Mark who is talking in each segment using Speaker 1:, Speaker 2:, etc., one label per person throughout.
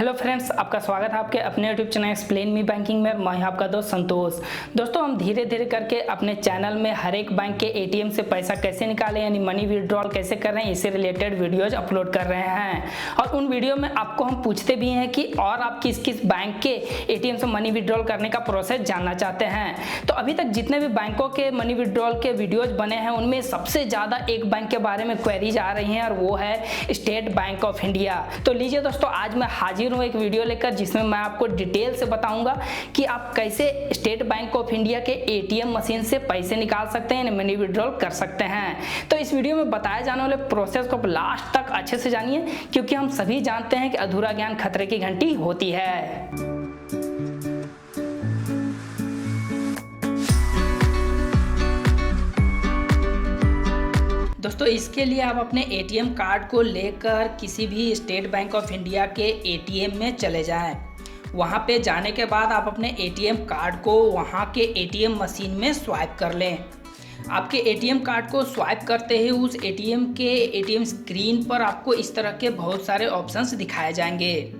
Speaker 1: Hello friends, आपका स्वागत है आपके अपने YouTube channel explain me banking में। मैं आपका दोस्त संतोष। दोस्तों, हम धीरे धीरे करके अपने चैनल में हर एक बैंक के एटीएम से पैसा कैसे निकालें यानी मनी विड्रॉल कैसे कर रहे हैं, इससे रिलेटेड वीडियोज अपलोड कर रहे हैं। और उन वीडियो में आपको हम पूछते भी हैं कि और आप किस किस बैंक के एटीएम से मनी विड्रॉल करने का प्रोसेस जानना चाहते हैं। तो अभी तक जितने भी बैंकों के मनी विड्रॉल के वीडियोज बने हैं उनमें सबसे ज़्यादा एक बैंक के बारे में क्वेरीज आ रही हैं और वो है स्टेट बैंक ऑफ इंडिया। तो लीजिए दोस्तों, आज मैं हाजिर हूँ एक वीडियो लेकर जिसमें मैं आपको डिटेल से बताऊंगा कि आप कैसे स्टेट बैंक ऑफ इंडिया के एटीएम मशीन से पैसे निकाल सकते हैं, मनी विड्रॉल कर सकते हैं। तो इस वीडियो में बताए जाने वाले प्रोसेस को लास्ट तक अच्छे से जानिए, क्योंकि हम सभी जानते हैं कि अधूरा ज्ञान खतरे की घंटी होती है। दोस्तों, इसके लिए आप अपने एटीएम कार्ड को लेकर किसी भी स्टेट बैंक ऑफ इंडिया के एटीएम में चले जाएं। वहां पे जाने के बाद आप अपने एटीएम कार्ड को वहां के एटीएम मशीन में स्वाइप कर लें। आपके एटीएम कार्ड को स्वाइप करते ही उस एटीएम स्क्रीन पर आपको इस तरह के बहुत सारे ऑप्शंस दिखाए जाएंगे।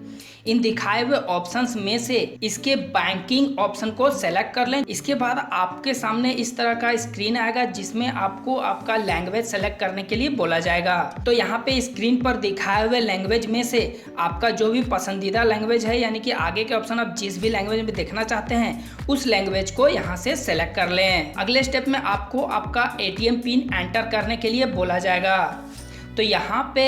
Speaker 1: इन दिखाए हुए ऑप्शंस में से इसके बैंकिंग ऑप्शन को सेलेक्ट कर लें। इसके बाद आपके सामने इस तरह का स्क्रीन आएगा जिसमें आपको आपका लैंग्वेज सेलेक्ट करने के लिए बोला जाएगा। तो यहाँ पे स्क्रीन पर दिखाए हुए लैंग्वेज में से आपका जो भी पसंदीदा लैंग्वेज है, यानी कि आगे के ऑप्शन आप जिस भी लैंग्वेज में देखना चाहते हैं उस लैंग्वेज को यहाँ से सेलेक्ट कर लें। अगले स्टेप में आपको आपका एटीएम पिन एंटर करने के लिए बोला जाएगा। तो यहाँ पे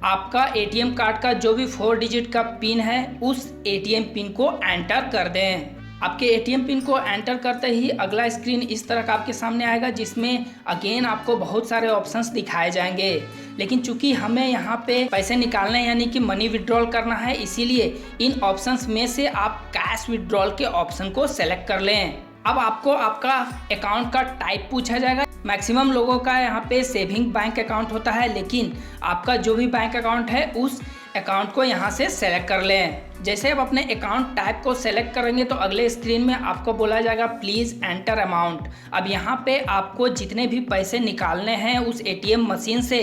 Speaker 1: आपका एटीएम कार्ड का जो भी 4 डिजिट का पिन है उस एटीएम पिन को एंटर कर दें। आपके एटीएम पिन को एंटर करते ही अगला स्क्रीन इस तरह का आपके सामने आएगा जिसमें अगेन आपको बहुत सारे ऑप्शंस दिखाए जाएंगे। लेकिन चूंकि हमें यहाँ पे पैसे निकालने यानी कि मनी विड्रॉल करना है, इसीलिए इन ऑप्शंस में से आप कैश विड्रॉल के ऑप्शन को सेलेक्ट कर लें। अब आपको आपका अकाउंट का टाइप पूछा जाएगा। मैक्सिमम लोगों का यहाँ पे सेविंग बैंक अकाउंट होता है, लेकिन आपका जो भी बैंक अकाउंट है उस अकाउंट को यहाँ से सेलेक्ट कर लें। जैसे आप अपने अकाउंट टाइप को सेलेक्ट करेंगे तो अगले स्क्रीन में आपको बोला जाएगा प्लीज़ एंटर अमाउंट। अब यहाँ पे आपको जितने भी पैसे निकालने हैं उस एटीएम मशीन से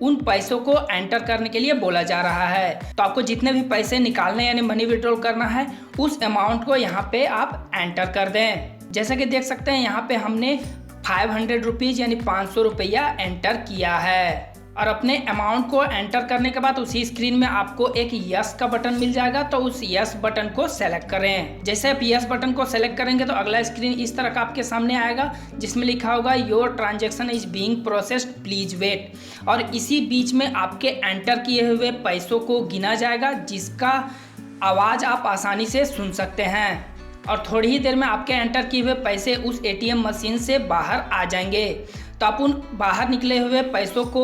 Speaker 1: उन पैसों को एंटर करने के लिए बोला जा रहा है। तो आपको जितने भी पैसे निकालने यानी मनी विड्रॉल करना है उस अमाउंट को यहाँ पे आप एंटर कर दें। जैसा कि देख सकते हैं यहाँ पे हमने 500 रुपीज़ यानी 500 रुपया एंटर किया है। और अपने अमाउंट को एंटर करने के बाद उसी स्क्रीन में आपको एक यस का बटन मिल जाएगा। तो उस यस बटन को सेलेक्ट करें। जैसे आप यस बटन को सेलेक्ट करेंगे तो अगला स्क्रीन इस तरह का आपके सामने आएगा जिसमें लिखा होगा your transaction is being processed, please wait. और इसी बीच में आपके एंटर किए हुए पैसों को गिना जाएगा जिसका आवाज़ आप आसानी से सुन सकते हैं। और थोड़ी ही देर में आपके एंटर किए हुए पैसे उस एटीएम मशीन से बाहर आ जाएंगे। तो आप उन बाहर निकले हुए पैसों को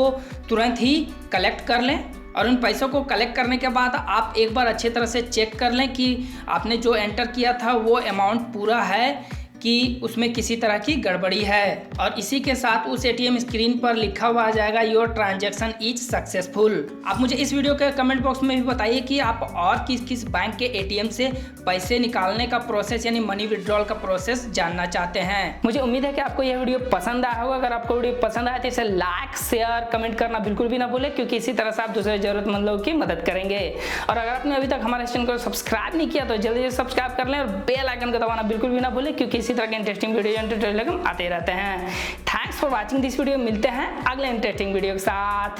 Speaker 1: तुरंत ही कलेक्ट कर लें। और उन पैसों को कलेक्ट करने के बाद आप एक बार अच्छी तरह से चेक कर लें कि आपने जो एंटर किया था वो अमाउंट पूरा है कि उसमें किसी तरह की गड़बड़ी है। और इसी के साथ उस एटीएम स्क्रीन पर लिखा हुआ आ जाएगा योर ट्रांजैक्शन इज सक्सेसफुल। आप मुझे इस वीडियो के कमेंट बॉक्स में भी बताइए कि आप और किस किस बैंक के एटीएम से पैसे निकालने का प्रोसेस यानी मनी विड्रॉल का प्रोसेस जानना चाहते हैं। मुझे उम्मीद है कि आपको यह वीडियो पसंद आया होगा। अगर आपको वीडियो पसंद आया तो इसे लाइक, शेयर, कमेंट करना बिल्कुल भी ना भूलें, क्योंकि इसी तरह से आप दूसरे जरूरतमंद लोगों की मदद करेंगे। और अगर आपने अभी तक हमारे चैनल को सब्सक्राइब नहीं किया तो जल्दी से सब्सक्राइब कर लें और बेल आइकन को दबाना बिल्कुल भी ना भूलें, क्योंकि इसी तरह के इंटरेस्टिंग वीडियो आते रहते हैं। Thanks for watching this video. मिलते हैं अगले इंटरेस्टिंग वीडियो के साथ।